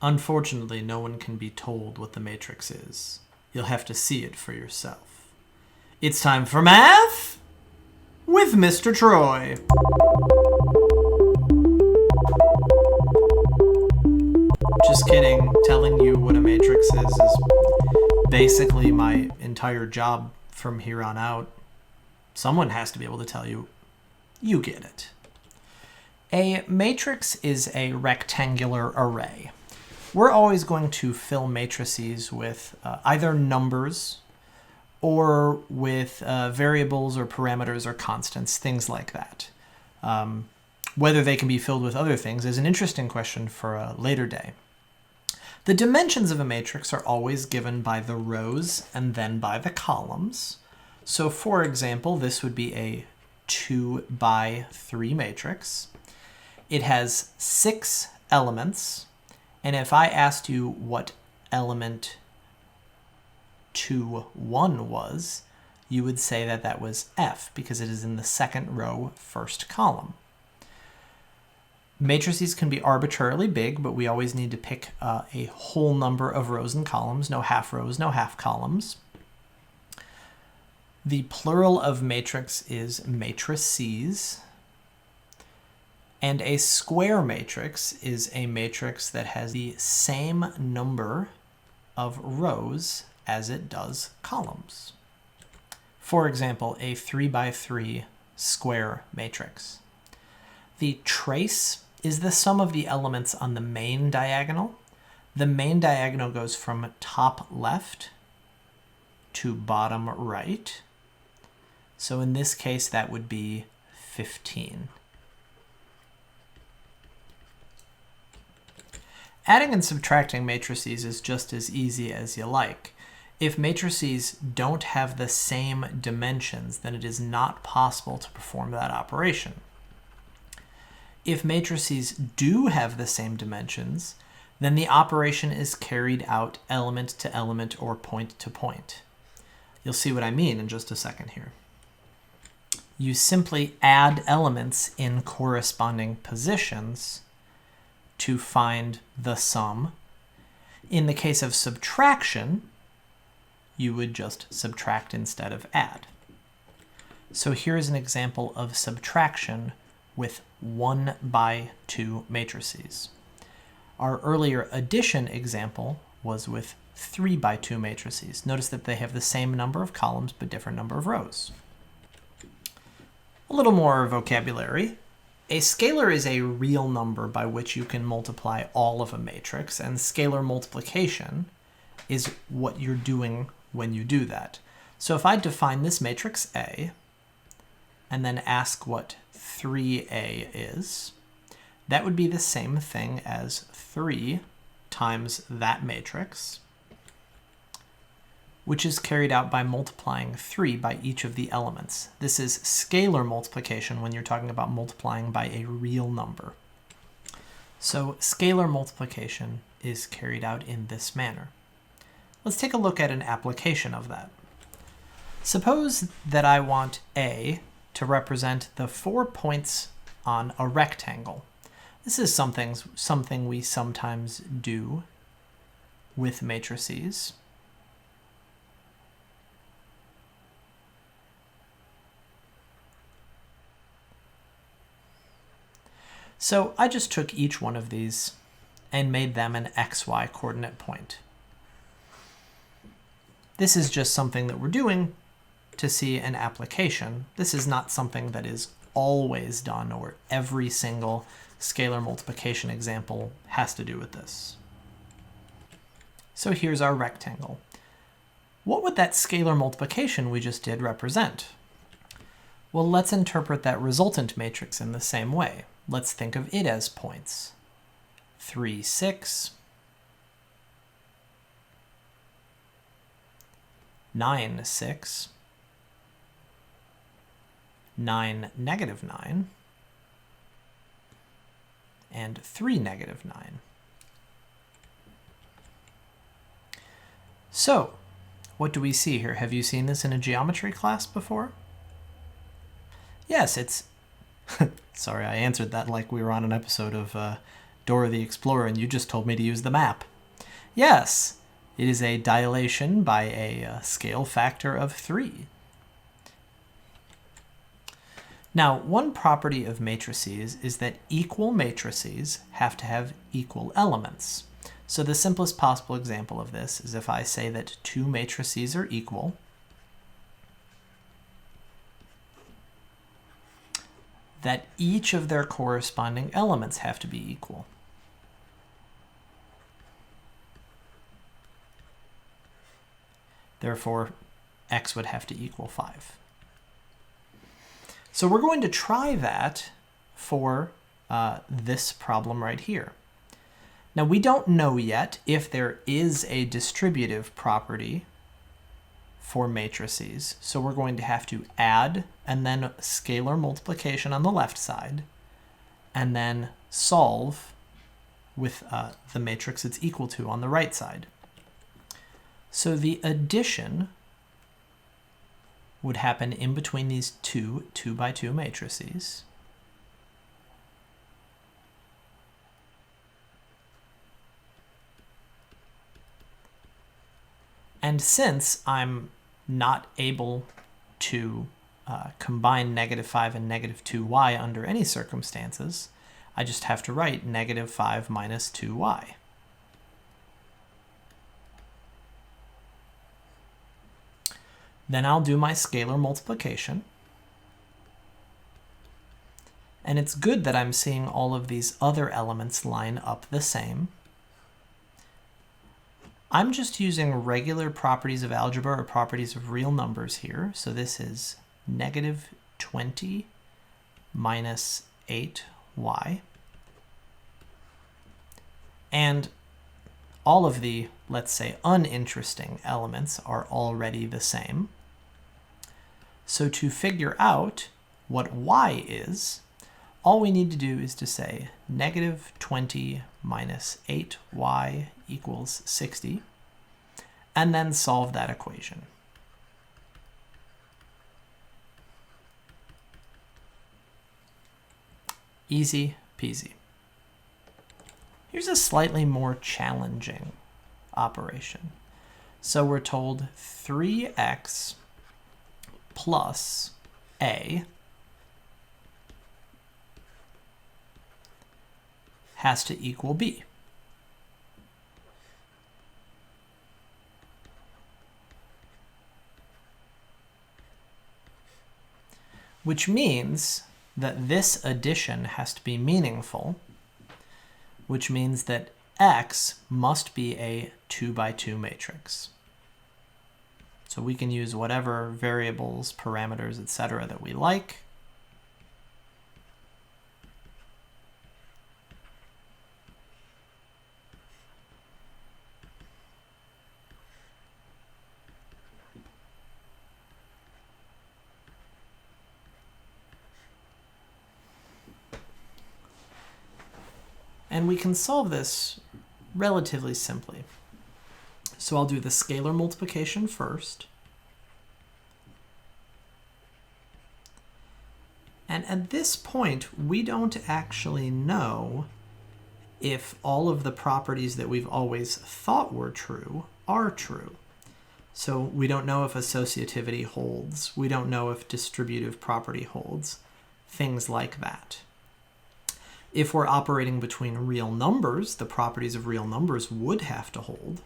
Unfortunately, no one can be told what the matrix is. You'll have to see it for yourself. It's time for math with Mr. Troy. Just kidding. Telling you what a matrix is basically my entire job from here on out. Someone has to be able to tell you. You get it. A matrix is a rectangular array. We're always going to fill matrices with either numbers or with variables or parameters or constants, things like that. Whether they can be filled with other things is an interesting question for a later day. The dimensions of a matrix are always given by the rows and then by the columns. So for example, this would be a 2 by 3 matrix. It has 6 elements. And if I asked you what element 2, 1 was, you would say that that was F because it is in the second row, first column. Matrices can be arbitrarily big, but we always need to pick a whole number of rows and columns, no half rows, no half columns. The plural of matrix is matrices. And a square matrix is a matrix that has the same number of rows as it does columns. For example, a 3 by 3 square matrix. The trace is the sum of the elements on the main diagonal. The main diagonal goes from top left to bottom right. So in this case, that would be 15. Adding and subtracting matrices is just as easy as you like. If matrices don't have the same dimensions, then it is not possible to perform that operation. If matrices do have the same dimensions, then the operation is carried out element to element or point to point. You'll see what I mean in just a second here. You simply add elements in corresponding positions to find the sum. In the case of subtraction, you would just subtract instead of add. So here's an example of subtraction with 1 by 2 matrices. Our earlier addition example was with 3 by 2 matrices. Notice that they have the same number of columns but different number of rows. A little more vocabulary. A scalar is a real number by which you can multiply all of a matrix, and scalar multiplication is what you're doing when you do that. So if I define this matrix A and then ask what 3A is, that would be the same thing as 3 times that matrix, which is carried out by multiplying 3 by each of the elements. This is scalar multiplication when you're talking about multiplying by a real number. So scalar multiplication is carried out in this manner. Let's take a look at an application of that. Suppose that I want A to represent the 4 points on a rectangle. This is something we sometimes do with matrices. So I just took each one of these and made them an xy coordinate point. This is just something that we're doing to see an application. This is not something that is always done or every single scalar multiplication example has to do with this. So here's our rectangle. What would that scalar multiplication we just did represent? Well, let's interpret that resultant matrix in the same way. Let's think of it as points. 3, 6, 9, 6, 9, negative 9, and 3, negative 9. So, what do we see here? Have you seen this in a geometry class before? Yes, it's... Sorry, I answered that like we were on an episode of Dora the Explorer, and you just told me to use the map. Yes, it is a dilation by a scale factor of 3. Now, one property of matrices is that equal matrices have to have equal elements. So the simplest possible example of this is if I say that 2 matrices are equal, that each of their corresponding elements have to be equal. Therefore, x would have to equal 5. So we're going to try that for this problem right here. Now, we don't know yet if there is a distributive property for matrices, so we're going to have to add and then scalar multiplication on the left side, and then solve with the matrix it's equal to on the right side. So the addition would happen in between these two 2x2 matrices. And since I'm not able to combine -5 and -2y under any circumstances, I just have to write -5 minus 2y. Then I'll do my scalar multiplication. And it's good that I'm seeing all of these other elements line up the same. I'm just using regular properties of algebra or properties of real numbers here. So this is -20 minus 8y. And all of the, let's say, uninteresting elements are already the same. So to figure out what y is, all we need to do is to say -20 minus 8y equals 60, and then solve that equation. Easy peasy. Here's a slightly more challenging operation. So we're told 3x plus a has to equal b. Which means that this addition has to be meaningful, which means that x must be a 2x2 matrix. So we can use whatever variables, parameters, etc. that we like. And we can solve this relatively simply. So I'll do the scalar multiplication first. And at this point, we don't actually know if all of the properties that we've always thought were true are true. So we don't know if associativity holds. We don't know if distributive property holds. Things like that. If we're operating between real numbers, the properties of real numbers would have to hold.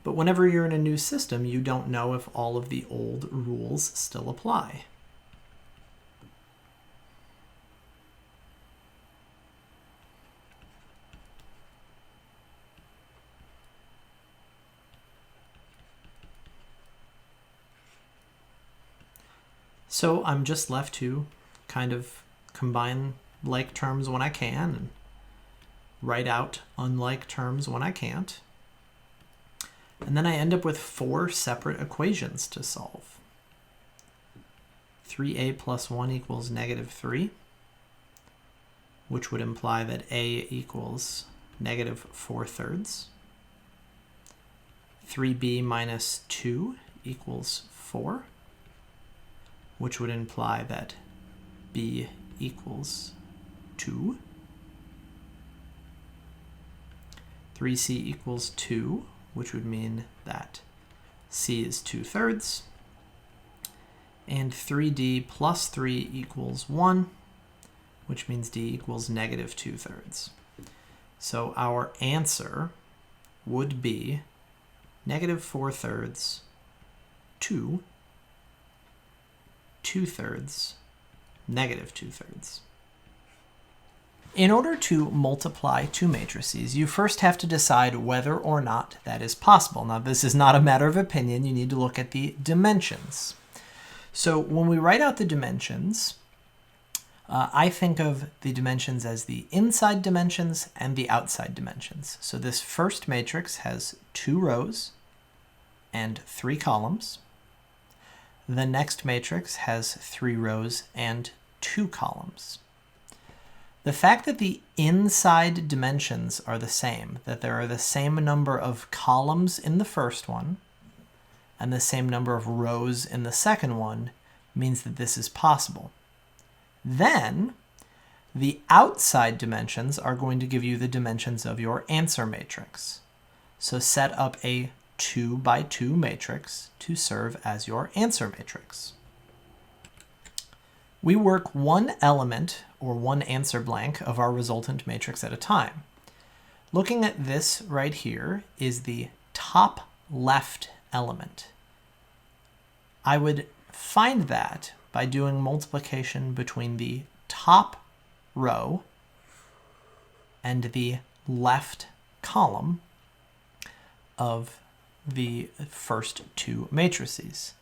But whenever you're in a new system, you don't know if all of the old rules still apply. So I'm just left to kind of combine like terms when I can and write out unlike terms when I can't. And then I end up with 4 separate equations to solve. 3a plus 1 equals -3, which would imply that a equals -4/3. 3b minus 2 equals 4, which would imply that B equals 2. 3C equals 2, which would mean that C is 2/3. And 3D plus 3 equals 1, which means D equals negative 2/3. So our answer would be negative 4/3 to 2/3, negative 2/3. In order to multiply two matrices, you first have to decide whether or not that is possible. Now, this is not a matter of opinion. You need to look at the dimensions. So when we write out the dimensions, I think of the dimensions as the inside dimensions and the outside dimensions. So this first matrix has 2 rows and 3 columns. The next matrix has 3 rows and 2 columns. The fact that the inside dimensions are the same, that there are the same number of columns in the first one and the same number of rows in the second one, means that this is possible. Then, the outside dimensions are going to give you the dimensions of your answer matrix. So set up a 2 by 2 matrix to serve as your answer matrix. We work one element or one answer blank of our resultant matrix at a time. Looking at this right here is the top left element. I would find that by doing multiplication between the top row and the left column of the first 2 matrices.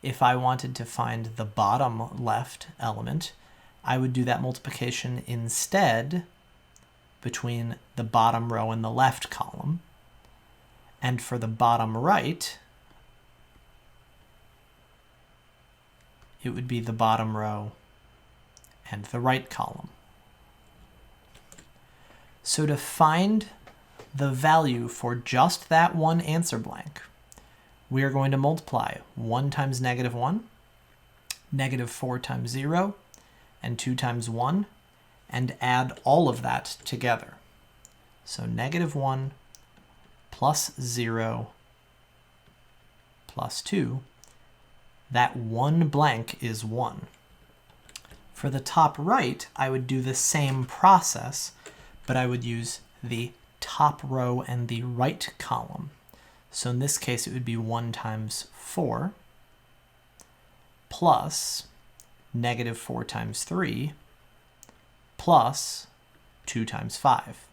If I wanted to find the bottom left element, I would do that multiplication instead between the bottom row and the left column. And for the bottom right, it would be the bottom row and the right column. So to find the value for just that one answer blank, we are going to multiply 1 times negative 1, negative 4 times 0, and 2 times 1, and add all of that together. So negative 1 plus 0 plus 2, that one blank is 1. For the top right, I would do the same process, but I would use the top row and the right column. So in this case, it would be 1 times 4 plus negative 4 times 3 plus 2 times 5.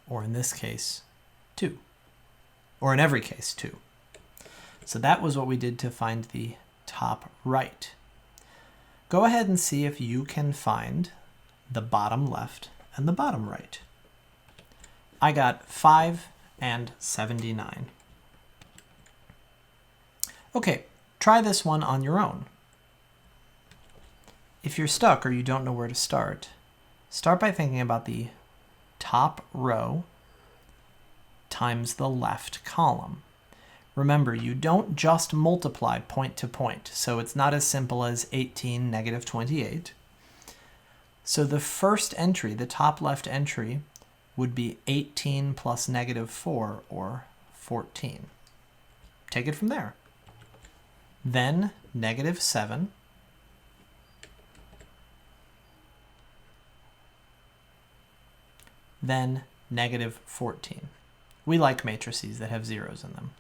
Or in this case, 2. Or in every case, 2. So that was what we did to find the top right. Go ahead and see if you can find the bottom left and the bottom right. I got 5 and 79. Okay, try this one on your own. If you're stuck or you don't know where to start by thinking about the top row times the left column. Remember, you don't just multiply point to point, so it's not as simple as 18 negative 28. So the first entry, the top left entry, would be 18 plus negative 4, or 14. Take it from there. Then negative 7. Then negative 14. We like matrices that have zeros in them.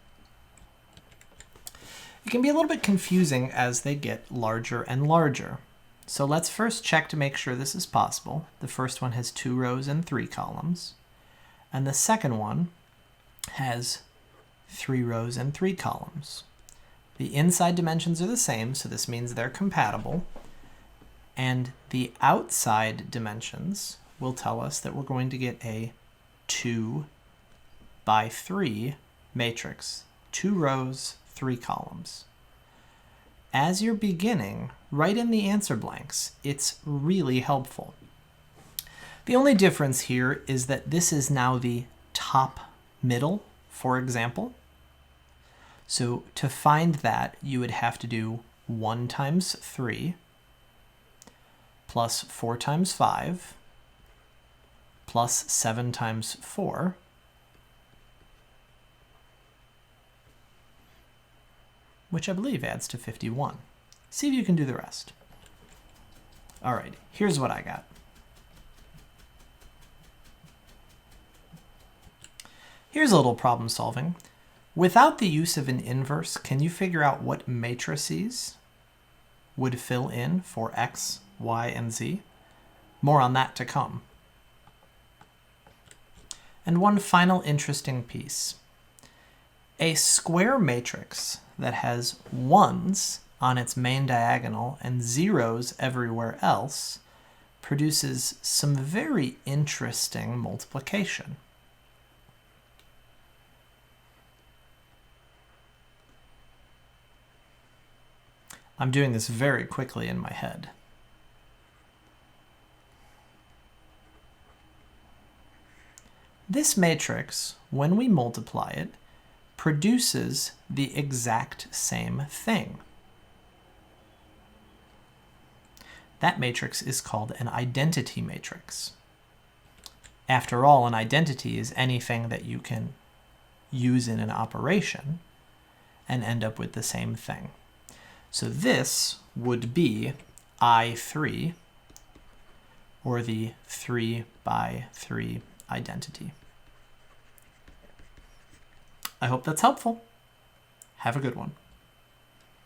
It can be a little bit confusing as they get larger and larger. So let's first check to make sure this is possible. The first one has 2 rows and 3 columns. And the second one has 3 rows and 3 columns. The inside dimensions are the same, so this means they're compatible. And the outside dimensions will tell us that we're going to get a 2 by 3 matrix. 2 rows, 3 columns. As you're beginning, write in the answer blanks. It's really helpful. The only difference here is that this is now the top middle, for example. So to find that, you would have to do 1 times 3 plus 4 times 5 plus 7 times 4 which I believe adds to 51. See if you can do the rest. All right, here's what I got. Here's a little problem solving. Without the use of an inverse, can you figure out what matrices would fill in for x, y, and z? More on that to come. And one final interesting piece. A square matrix that has 1s on its main diagonal and 0s everywhere else produces some very interesting multiplication. I'm doing this very quickly in my head. This matrix, when we multiply it, produces the exact same thing. That matrix is called an identity matrix. After all, an identity is anything that you can use in an operation and end up with the same thing. So this would be I3, or the 3 by 3 identity. I hope that's helpful. Have a good one.